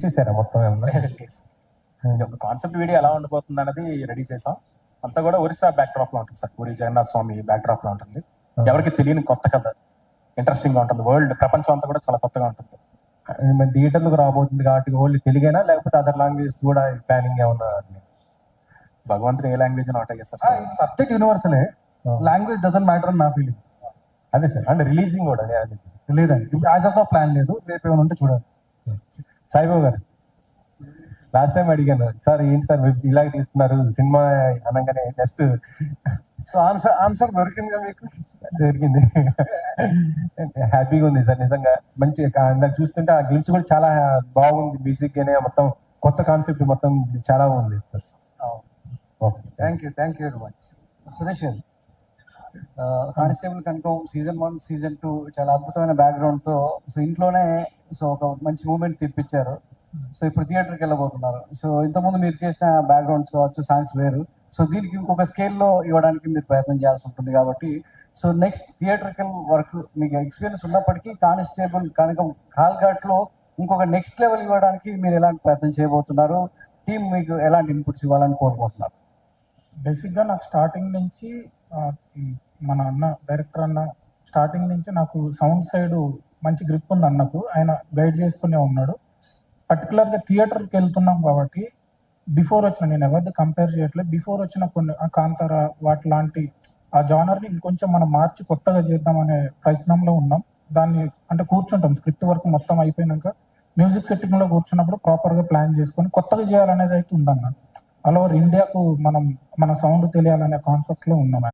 చేశారా మొత్తం ఏమన్నా? ఇది ఒక కాన్సెప్ట్ వీడియో ఎలా ఉండబోతుంది అనేది రెడీ చేసాం. అంతా కూడా ఒరిస్సా బ్యాక్ డ్రాప్ లో ఉంటుంది సార్. పూరి జగన్నాథ స్వామి బ్యాక్ డ్రాప్ లో ఉంటుంది. ఎవరికి తెలియని కొత్త కథ, ఇంట్రెస్టింగ్ గా ఉంటుంది. వరల్డ్ ప్రపంచం అంతా కూడా చాలా కొత్తగా ఉంటుంది. మరి థియేటర్లకు రాబోతుంది కాబట్టి ఓన్లీ తెలుగేనా లేకపోతే అదర్ లాంగ్వేజ్ కూడా ప్లానింగ్ ఏమన్నా? భగవంతుడు ఏ లాంగ్వేజ్ ఒకటే చేస్తారు సార్. సబ్జెక్ట్ యూనివర్సలే, లాంగ్వేజ్ డజంట్ మ్యాటర్ అని నా ఫీలింగ్. అదే సార్, అంటే రిలీజింగ్ కూడా లేదండి, యాజ్ ఆఫ్ ప్లాన్ లేదు. రేపు ఏమైనా ఉంటే చూడాలి. సాయిబాబు గారు, లాస్ట్ టైం అడిగాను సార్ ఏంటి సార్ ఇలాగ తీస్తున్నారు సినిమా అనగానే జస్ట్ సో ఆన్సర్ దొరికిందిగా మీకు? దొరికింది. హ్యాపీగా ఉంది సార్, నిజంగా మంచి. నాకు చూస్తుంటే ఆ గ్లిమ్స్ కూడా చాలా బాగుంది. బేసిక్ గానే మొత్తం కొత్త కాన్సెప్ట్ మొత్తం చాలా బాగుంది sir. Thank you very much. Suresh గారు, కానిస్టేబుల్ కన్ఫర్మ్ సీజన్ 1 సీజన్ 2 చాలా అద్భుతమైన బ్యాక్గ్రౌండ్తో సో ఇంట్లోనే సో ఒక మంచి మూమెంట్ తెప్పించారు. సో ఇప్పుడు థియేటర్కి వెళ్ళబోతున్నారు. సో ఇంతకుముందు మీరు చేసిన బ్యాక్గ్రౌండ్స్ కావచ్చు, సాంగ్స్ వేరు. సో దీనికి ఇంకొక స్కేల్లో ఇవ్వడానికి మీరు ప్రయత్నం చేయాల్సి ఉంటుంది కాబట్టి సో నెక్స్ట్ థియేటర్కల్ వర్క్ మీకు ఎక్స్పీరియన్స్ ఉన్నప్పటికీ కానిస్టేబుల్ కనుక కాల్ఘాట్లో ఇంకొక నెక్స్ట్ లెవెల్ ఇవ్వడానికి మీరు ఎలాంటి ప్రయత్నం చేయబోతున్నారు? టీం మీకు ఎలాంటి ఇన్పుట్స్ ఇవ్వాలని కోరుకుంటున్నారు? బేసిక్గా నాకు స్టార్టింగ్ నుంచి మన అన్న డైరెక్టర్ అన్న స్టార్టింగ్ నుంచి నాకు సౌండ్ సైడ్ మంచి గ్రిప్ ఉంది అన్నకు. ఆయన గైడ్ చేస్తూనే ఉన్నాడు. పర్టికులర్గా థియేటర్కి వెళ్తున్నాం కాబట్టి బిఫోర్ వచ్చిన, నేను ఎవరిది కంపేర్ చేయట్లేదు, బిఫోర్ వచ్చిన కొన్ని కాంతార వాటి లాంటి ఆ జానర్ని ఇంకొంచెం మనం మార్చి కొత్తగా చేద్దామనే ప్రయత్నంలో ఉన్నాం. దాన్ని అంటే కూర్చుంటాం, స్క్రిప్ట్ వర్క్ మొత్తం అయిపోయినాక మ్యూజిక్ సెట్టింగ్లో కూర్చున్నప్పుడు ప్రాపర్గా ప్లాన్ చేసుకొని కొత్తగా చేయాలనేది అయితే ఉందన్న. ఆల్ ఓవర్ ఇండియాకు మన సౌండ్ తెలియాలనే కాన్సెప్ట్లో ఉన్నాం.